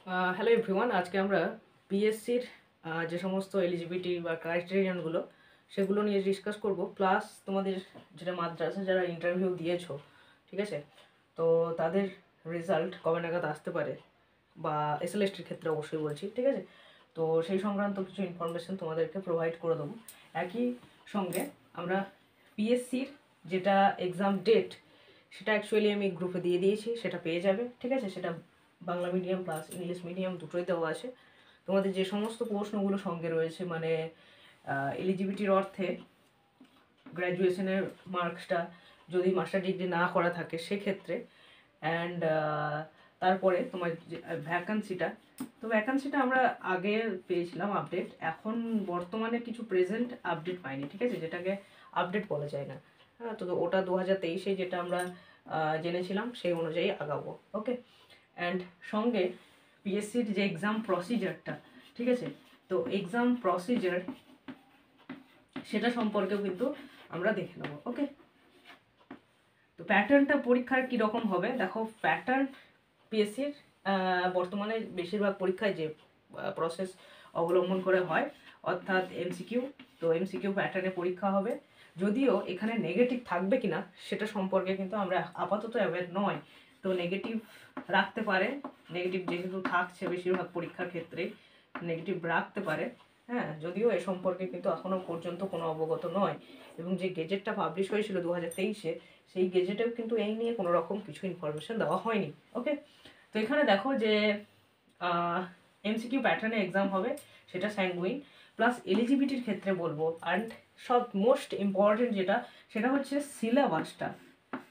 Hello everyone, আজকে আমরা পিএসসির যে সমস্ত এলিজিবিলিটি বা ক্রাইটেরিয়ানগুলো সেগুলো নিয়ে ডিসকাস করব। প্লাস তোমাদের যেটা মাদ্রাসা যারা ইন্টারভিউ দিয়েছো, ঠিক আছে, তো তাদের রেজাল্ট কবে নাগাদ আসতে পারে, বা এসএলএসটির ক্ষেত্রে অবশ্যই বলছি, ঠিক আছে। তো সেই সংক্রান্ত কিছু ইনফরমেশন তোমাদেরকে প্রোভাইড করে দেবো। একই সঙ্গে আমরা পিএসসির যেটা এক্সাম ডেট সেটা অ্যাকচুয়ালি আমি গ্রুপে দিয়ে দিয়েছি, সেটা পেয়ে যাবে, ঠিক আছে। সেটা Bangla medium plus English medium দুটোই দেওয়া আছে। তোমাদের যে সমস্ত প্রশ্নগুলো সঙ্গে রয়েছে, মানে এলিজিবিলিটির অর্থে গ্র্যাজুয়েশনের মার্কসটা যদি মাস্টার ডিগ্রি না করা থাকে সেক্ষেত্রে, অ্যান্ড তারপরে তোমার যে ভ্যাকান্সিটা, তো ভ্যাকান্সিটা আমরা আগে পেয়েছিলাম আপডেট, এখন বর্তমানে কিছু প্রেজেন্ট আপডেট পাইনি, ঠিক আছে, যেটাকে আপডেট বলা যায় না। হ্যাঁ, তো ওটা 2023-এ যেটা আমরা জেনেছিলাম সেই অনুযায়ী আগাবো, ওকে। অ্যান্ড সঙ্গে পিএসসির যে এক্সাম প্রসিজারটা, ঠিক আছে, তো এক্সাম প্রসিজার সেটা সম্পর্কেও কিন্তু আমরা দেখে নেবো, ওকে। তো প্যাটার্নটা পরীক্ষার কীরকম হবে দেখো। প্যাটার্ন পিএসসির বর্তমানে বেশিরভাগ পরীক্ষায় যে প্রসেস অবলম্বন করে হয়, অর্থাৎ এমসিকিউ, তো এমসিকিউ প্যাটার্নে পরীক্ষা হবে। যদিও এখানে নেগেটিভ থাকবে কিনা সেটা সম্পর্কে কিন্তু আমরা আপাতত অ্যাওয়্যার নয়। তো নেগেটিভ রাখতে পারে, নেগেটিভ যেহেতু থাকছে বেশিরভাগ পরীক্ষার ক্ষেত্রে নেগেটিভ রাখতে পারে। হ্যাঁ, যদিও এ সম্পর্কে কিন্তু এখনও পর্যন্ত কোনো অবগত নয়, এবং যে গেজেটটা পাবলিশ হয়েছিল 2023-এ, সেই গেজেটেও কিন্তু এই নিয়ে কোনো রকম কিছু ইনফরমেশন দেওয়া হয়নি, ওকে। তো এখানে দেখো যে এমসিকিউ প্যাটার্নে এক্সাম হবে, সেটা স্যাঙ্গুইন। প্লাস এলিজিবিলিটির ক্ষেত্রে বলবো, অ্যান্ড সব মোস্ট ইম্পর্টেন্ট যেটা, সেটা হচ্ছে সিলেবাসটা,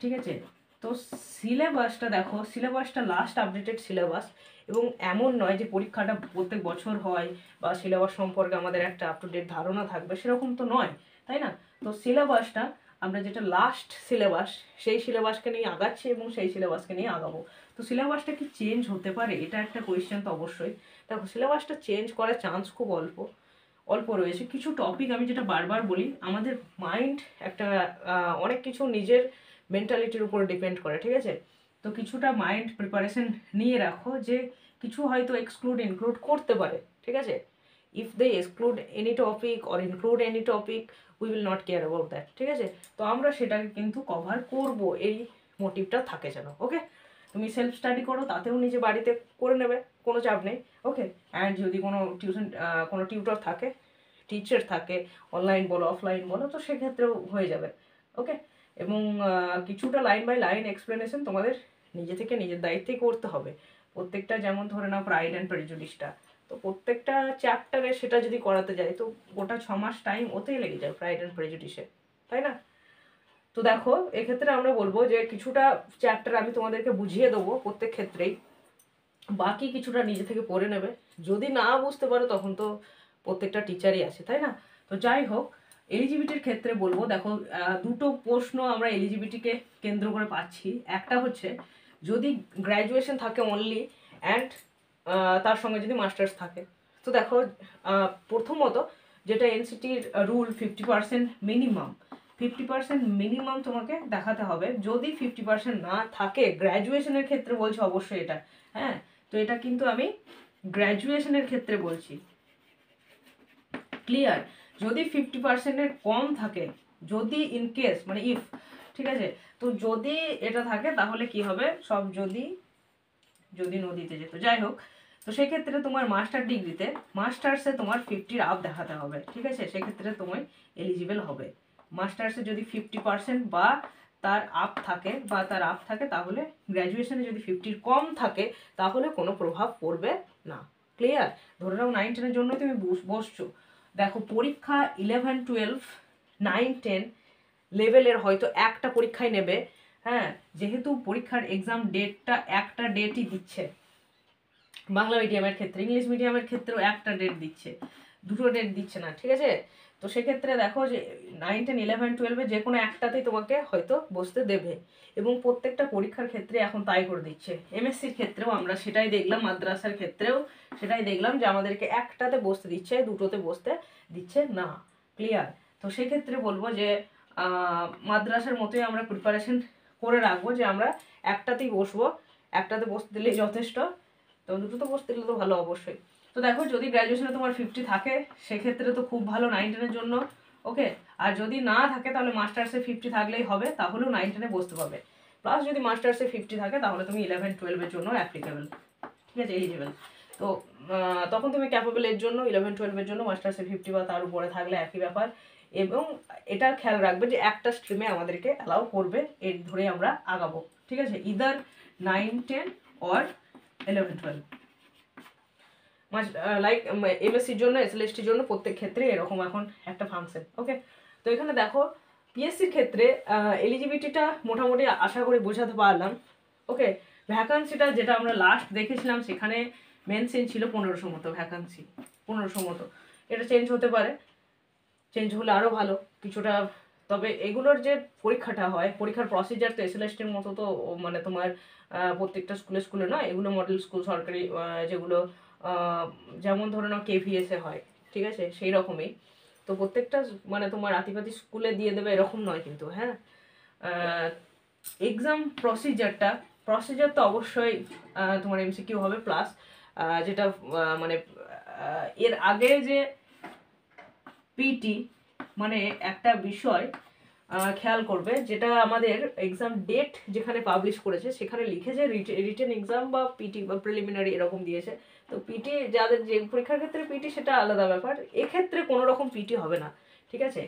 ঠিক আছে। তো সিলেবাসটা দেখো, সিলেবাসটা লাস্ট আপডেটেড সিলেবাস, এবং এমন নয় যে পরীক্ষাটা প্রত্যেক বছর হয় বা সিলেবাস সম্পর্কে আমাদের একটা আপ টু ডেট ধারণা থাকবে, সেরকম তো নয়, তাই না। তো সিলেবাসটা আমরা যেটা লাস্ট সিলেবাস, সেই সিলেবাসকে নিয়ে আগাচ্ছি এবং সেই সিলেবাসকে নিয়ে আগাবো। তো সিলেবাসটা কি চেঞ্জ হতে পারে, এটা একটা কোয়েশ্চেন তো অবশ্যই। দেখো, সিলেবাসটা চেঞ্জ করার চান্স খুব অল্প অল্প রয়েছে। কিছু টপিক আমি যেটা বারবার বলি, আমাদের মাইন্ড একটা অনেক কিছু নিজের মেন্টালিটির উপর ডিপেন্ড করে, ঠিক আছে। তো কিছুটা মাইন্ড প্রিপারেশন নিয়ে রাখো যে কিছু হয়তো ইনক্লুড করতে পারে, ঠিক আছে। If they exclude any topic or include any topic, we will not care about that, ঠিক আছে। তো আমরা সেটাকে কিন্তু কভার করব, এই মোটিভটা থাকে যেন, ওকে। তুমি সেলফ স্টাডি করো, তাতেও নিজে বাড়িতে করে নেবে, কোনো চাপ নেই, ওকে। অ্যান্ড যদি কোনো কোনো টিউটর থাকে, টিচার থাকে, অনলাইন বলো অফলাইন বলো, তো সেক্ষেত্রেও হয়ে যাবে, ওকে। এবং কিছুটা লাইন বাই লাইন এক্সপ্লেনেশন তোমাদের নিজে থেকে নিজের দায়িত্বেই করতে হবে প্রত্যেকটা। যেমন ধরে নাও প্রাইড অ্যান্ড প্রেজুডিসটা, তো প্রত্যেকটা চ্যাপ্টারে সেটা যদি করাতে যায় তো গোটা 6 মাস টাইম ওতেই লেগে যায় প্রাইড অ্যান্ড প্রেজুডিসে, তাই না। তো দেখো, এক্ষেত্রে আমরা বলবো যে কিছুটা চ্যাপ্টার আমি তোমাদেরকে বুঝিয়ে দেবো প্রত্যেক ক্ষেত্রেই, বাকি কিছুটা নিজে থেকে পড়ে নেবে। যদি না বুঝতে পারো তখন তো প্রত্যেকটা টিচারই আছে, তাই না। তো যাই হোক, এলিজিবিলিটির ক্ষেত্রে বলবো, দেখো দুটো প্রশ্ন আমরা এলিজিবিলিটিকে কেন্দ্র করে পাচ্ছি। একটা হচ্ছে যদি গ্র্যাজুয়েশন থাকে অনলি, অ্যান্ড তার সঙ্গে যদি মাস্টার্স থাকে। তো দেখো, প্রথমত যেটা এনসিটির রুল 50% মিনিমাম, 50% মিনিমাম তোমাকে দেখাতে হবে। যদি 50% না থাকে, গ্র্যাজুয়েশনের ক্ষেত্রে বলছি অবশ্যই এটা, হ্যাঁ। তো এটা কিন্তু আমি গ্র্যাজুয়েশনের ক্ষেত্রে বলছি, ক্লিয়ার। যদি 50%-এর কম থাকে, যদি ইনকেস মানে ইফ, ঠিক আছে, তো যদি এটা থাকে তাহলে কি হবে, সব যদি যদি নদীতে যেত, যাই হোক। তো সেক্ষেত্রে তোমার মাস্টার ডিগ্রিতে, মাস্টার্সে তোমার 50-র আপ দেখাতে হবে, ঠিক আছে, সেক্ষেত্রে তুমি এলিজিবল হবে। মাস্টার্সে যদি 50% বা তার আপ থাকে তাহলে, গ্র্যাজুয়েশনে যদি 50-র কম থাকে তাহলে কোনো প্রভাব পড়বে না, ক্লিয়ার। ধরে নাও 9-10-এর জন্য তুমি বসছো, দেখো পরীক্ষা 11-12, 9-10 লেভেলের হয়তো একটা পরীক্ষায় নেবে, হ্যাঁ। যেহেতু পরীক্ষার এক্সাম ডেটটা একটা ডেটই দিচ্ছে বাংলা মিডিয়ামের ক্ষেত্রে, ইংলিশ মিডিয়ামের ক্ষেত্রেও একটা ডেট দিচ্ছে, দুটো ডেট দিচ্ছে না, ঠিক আছে। তো সেক্ষেত্রে দেখো যে 9-10-11-12 যে কোনো একটাতেই তোমাকে হয়তো বসতে দেবে, এবং প্রত্যেকটা পরীক্ষার ক্ষেত্রে এখন তাই করে দিচ্ছে। এমএসসির ক্ষেত্রেও আমরা সেটাই দেখলাম, মাদ্রাসার ক্ষেত্রেও সেটাই দেখলাম যে আমাদেরকে একটাতে বসতে দিচ্ছে, দুটোতে বসতে দিচ্ছে না, ক্লিয়ার। তো সেক্ষেত্রে বলবো যে মাদ্রাসার মতোই আমরা প্রিপারেশন করে রাখবো যে আমরা একটাতেই বসবো, একটাতে বসতে দিলেই যথেষ্ট। তো দুটোতে বসতে গেলে তো ভালো অবশ্যই। তো দেখো যদি গ্র্যাজুয়েশনে তোমার 50 থাকে সেক্ষেত্রে তো খুব ভালো 9-10-এর জন্য, ওকে। আর যদি না থাকে তাহলে মাস্টার্সে 50 থাকলেই হবে, তাহলেও 9-10-এ বসতে পারবে। প্লাস যদি মাস্টার্সে 50 থাকে তাহলে তুমি 11-12-এর জন্য অ্যাপ্লিকেবল, ঠিক আছে, এলিজিবল। তো তখন তুমি ক্যাপেবল এর জন্য 11-12-এর জন্য মাস্টার্সে 50 বা তার উপরে থাকলে একই ব্যাপার। এবং এটা খেয়াল রাখবে যে একটা স্ট্রিমে আমাদেরকে অ্যালাউ করবে, এর ধরে আমরা আগাবো, ঠিক আছে, ইদার 9-10 অর 11-12। লাইক এমএসসির জন্য, এসএলএসটির জন্য প্রত্যেক ক্ষেত্রে এরকম এখন একটা ফাংশন, ওকে। তো এখানে দেখো পিএসসির ক্ষেত্রে এলিজিবিলিটিটা মোটামুটি আশা করি বোঝাতে পারলাম, ওকে। ভ্যাকান্সিটা যেটা আমরা লাস্ট দেখেছিলাম সেখানে মেনশন ছিল 1500 মতো ভ্যাকান্সি, 1500 মতো। এটা চেঞ্জ হতে পারে, চেঞ্জ হলে আরও ভালো কিছুটা। তবে এগুলোর যে পরীক্ষাটা হয়, পরীক্ষার প্রসিজার তো এসএলএসটির মতো তো মানে তোমার প্রত্যেকটা স্কুলে স্কুলে নয়, এগুলো মডেল স্কুল সরকারি যেগুলো যেমন ধরে নাও কেভিএসে হয়, ঠিক আছে, সেই রকমই। তো প্রত্যেকটা মানে তোমার আতিপাতি স্কুলে দিয়ে দেবে এরকম নয় কিন্তু, হ্যাঁ। এক্সাম প্রসিজার তো অবশ্যই তোমার এমসিকিউ হবে, প্লাস যেটা মানে এর আগে যে পিটি মানে একটা বিষয় খেয়াল করবে, যেটা আমাদের এক্সাম ডেট যেখানে পাবলিশ করেছে সেখানে লিখেছে রিটেন এক্সাম বা পিটি বা প্রিলিমিনারি এরকম দিয়েছে। তো পিটি যাদের যে পরীক্ষার ক্ষেত্রে পিটি সেটা আলাদা ব্যাপার, এক্ষেত্রে কোনো রকম পিটি হবে না, ঠিক আছে।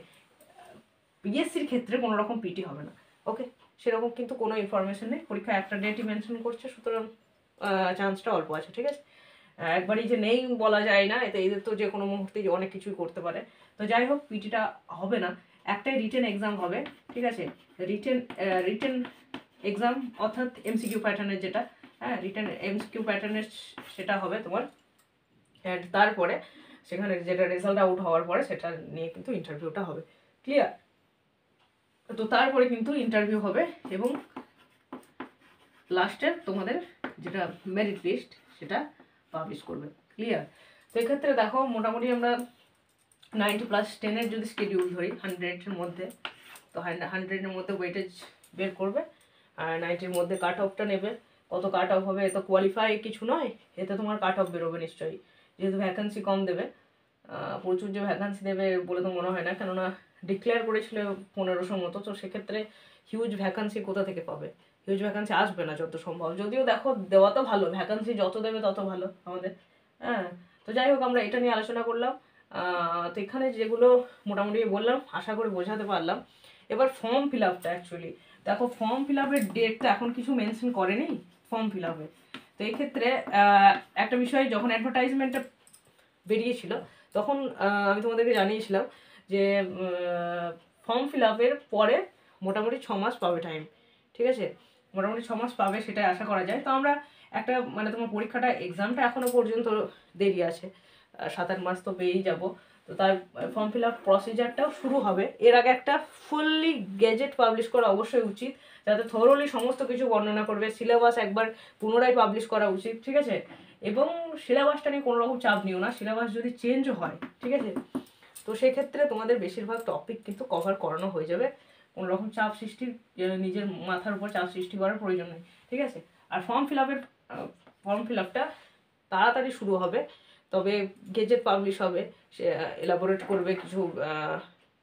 পিএসসির ক্ষেত্রে কোনো রকম পিটি হবে না, ওকে। সেরকম কিন্তু কোনো ইনফরমেশন নেই, পরীক্ষা একটা ডেটই মেনশন করছে, সুতরাং চান্সটা অল্প আছে, ঠিক আছে। একবারই যে নেই বলা যায় না, এতে এদের তো যে কোনো মুহূর্তে অনেক কিছুই করতে পারে। তো যাই হোক পিটিটা হবে না, একটাই রিটেন এক্সাম হবে, ঠিক আছে। রিটেন এক্সাম অর্থাৎ এমসিকিউ প্যাটার্নের যেটা, হ্যাঁ, রিটেন এমসিকিউ প্যাটার্নের সেটা হবে তোমার। অ্যান্ড তারপরে সেখানে যেটা রেজাল্ট আউট হওয়ার পরে সেটা নিয়ে কিন্তু ইন্টারভিউটা হবে, ক্লিয়ার। তো তারপরে কিন্তু ইন্টারভিউ হবে এবং লাস্টে তোমাদের যেটা মেরিট লিস্ট সেটা পাবলিশ করবে, ক্লিয়ার। তো এক্ষেত্রে দেখো মোটামুটি আমরা 90+10-এর যদি স্কেডিউল ধরি 100-এর মধ্যে, তো 100-এর মধ্যে ওয়েটেজ বের করবে, আর 90-এর মধ্যে কাট অফটা নেবে। কত কাট অফ হবে এত কোয়ালিফাই কিছু নয়, এতে তোমার কাট অফ বেরোবে নিশ্চয়ই, যেহেতু ভ্যাকান্সি কম দেবে। প্রচুর যে ভ্যাকান্সি দেবে বলে তো মনে হয় না, কেননা ডিক্লেয়ার করেছিল 1500 মতো, তো সেক্ষেত্রে হিউজ ভ্যাকান্সি কোথা থেকে পাবে, হিউজ ভ্যাকান্সি আসবে না যত সম্ভব। যদিও দেখো দেওয়া তো ভালো, ভ্যাকান্সি যত দেবে তত ভালো আমাদের, হ্যাঁ। তো যাই হোক আমরা এটা নিয়ে আলোচনা করলাম। তো এখানে যেগুলো মোটামুটি বললাম আশা করি বোঝাতে পারলাম। এবার ফর্ম ফিল আপটা অ্যাকচুয়ালি দেখো, ফর্ম ফিল আপের ডেট তো এখন কিছু মেনশন করেনি ফর্ম ফিল আপে। তো এই ক্ষেত্রে একটা বিষয়, যখন অ্যাডভার্টাইজমেন্টটা বেরিয়েছিল তখন আমি তোমাদেরকে জানিয়েছিলাম যে ফর্ম ফিল আপের পরে মোটামুটি 6 মাস পাবে টাইম, ঠিক আছে, মোটামুটি 6 মাস পাবে সেটাই আশা করা যায়। তো আমরা একটা মানে তোমার পরীক্ষাটা এক্সামটা এখনও পর্যন্ত দেরি আছে, 7-8 মাস তো পেয়েই যাব। তো তার ফর্ম ফিল আপ প্রসিজারটাও শুরু হবে, এর আগে একটা ফুললি গেজেট পাবলিশ করা অবশ্যই উচিত, যাতে থরোলি সমস্ত কিছু বর্ণনা করবে। সিলেবাস একবার পুনরায় পাবলিশ করা উচিত, ঠিক আছে। এবং সিলেবাসটা নিয়ে কোনো রকম চাপ নিও না, সিলেবাস যদি চেঞ্জ হয়, ঠিক আছে, তো সেক্ষেত্রে তোমাদের বেশিরভাগ টপিক কিন্তু কভার করানো হয়ে যাবে, কোনো রকম চাপ সৃষ্টি নিজের মাথার উপর চাপ সৃষ্টি করার প্রয়োজন নেই, ঠিক আছে। আর ফর্ম ফিল আপটা তাড়াতাড়ি শুরু হবে, তবে গেজেট পাবলিশ হবে, সে এলাবোরেট করবে কিছু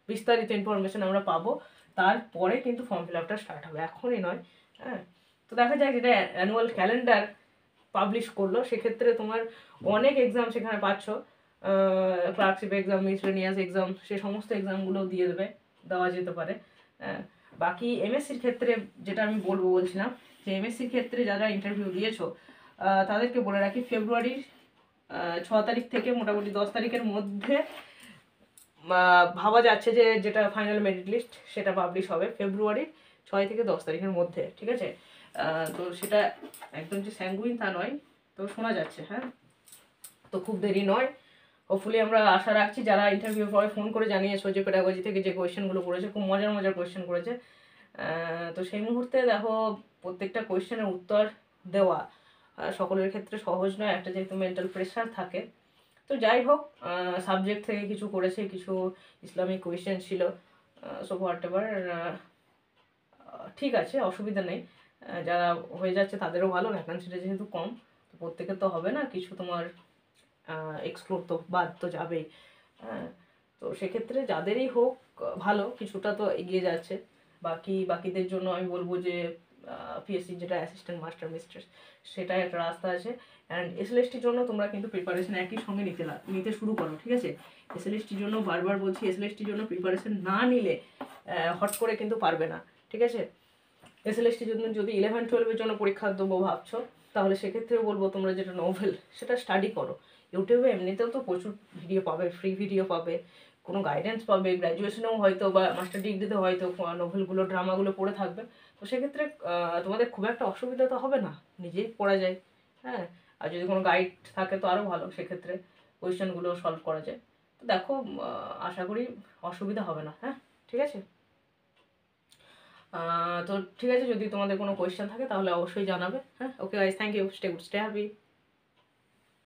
বিস্তারিত ইনফরমেশন আমরা পাবো, তারপরে কিন্তু ফর্ম ফিল আপটা স্টার্ট হবে, এখনই নয়, হ্যাঁ। তো দেখা যায় যেটা অ্যানুয়াল ক্যালেন্ডার পাবলিশ করলো সেক্ষেত্রে তোমার অনেক এক্সাম সেখানে পাচ্ছ, ক্লার্কশিপ এক্সাম, মিসলেনিয়াস এক্সাম, সে সমস্ত এক্সামগুলো দেওয়া যেতে পারে, হ্যাঁ। বাকি এমএসসির ক্ষেত্রে যেটা আমি বলছিলাম যে এমএসসির ক্ষেত্রে যারা ইন্টারভিউ দিয়েছো তাদেরকে বলে রাখি ফেব্রুয়ারির 6 তারিখ থেকে মোটামুটি 10 তারিখের মধ্যে ভাবা যাচ্ছে যে যেটা ফাইনাল মেরিট লিস্ট সেটা পাবলিশ হবে ফেব্রুয়ারির 6 থেকে 10 তারিখের মধ্যে, ঠিক আছে। তো সেটা একদম যে স্যাঙ্গুইন তা নয়, তো শোনা যাচ্ছে, হ্যাঁ। তো খুব দেরি নয়, হোপফুলি আমরা আশা রাখছি। যারা ইন্টারভিউ পরে ফোন করে জানিয়েছো যে পেডাগজি থেকে যে কোয়েশ্চেনগুলো করেছে খুব মজার মজার কোয়েশ্চেন করেছে, তো সেই মুহূর্তে দেখো প্রত্যেকটা কোয়েশ্চেনের উত্তর দেওয়া সকলের ক্ষেত্রে সহজ নয়, একটা যেহেতু মেন্টাল প্রেশার থাকে। তো যাই হোক সাবজেক্ট থেকে কিছু করেছে, কিছু ইসলামিক কোয়েশ্চেন ছিল, সো হোয়াট এভার, ঠিক আছে, অসুবিধা নেই। যারা হয়ে যাচ্ছে তাদেরও ভালো, ভ্যাকান্সিটা যেহেতু কম, তো প্রত্যেকে তো হবে না, কিছু তোমার এক্সপ্লোর তো বাদ তো যাবেই। হ্যাঁ, তো সেক্ষেত্রে যাদেরই হোক ভালো, কিছুটা তো এগিয়ে যাচ্ছে। বাকিদের জন্য আমি বলবো যে পিএসসি যেটা অ্যাসিস্ট্যান্ট মাস্টার মিস্ট্রেস, সেটাই একটা রাস্তা আছে। অ্যান্ড এসএলএসটির জন্য তোমরা কিন্তু প্রিপারেশন একই সঙ্গে নিতে শুরু করো, ঠিক আছে? এসএলএসটির জন্য বারবার বলছি, এসএলএসটির জন্য প্রিপারেশন না নিলে হট করে কিন্তু পারবে না, ঠিক আছে? এসএলএসটির জন্য যদি 11-12-এর জন্য পরীক্ষা দেবো ভাবছো, তাহলে সেক্ষেত্রেও বলবো তোমরা যেটা নোভেল সেটা স্টাডি করো। ইউটিউবে এমনিতেও তো প্রচুর ভিডিও পাবে, ফ্রি ভিডিও পাবে, কোনো গাইডেন্স পাবে, গ্র্যাজুয়েশনেও হয়তো বা মাস্টার ডিগ্রিতে হয়তো নোভেলগুলো ড্রামাগুলো পড়ে থাকবে। তো সেক্ষেত্রে তোমাদের খুব একটা অসুবিধা তো হবে না, নিজেই পড়া যায়। হ্যাঁ, আর যদি কোনো গাইড থাকে তো আরও ভালো, সেক্ষেত্রে কোয়েশ্চেনগুলো সলভ করা যায়। তো দেখো, আশা করি অসুবিধা হবে না। হ্যাঁ, ঠিক আছে। তো ঠিক আছে, যদি তোমাদের কোনো কোয়েশ্চেন থাকে তাহলে অবশ্যই জানাবে। হ্যাঁ, okay guys, thank you, stay good, stay happy.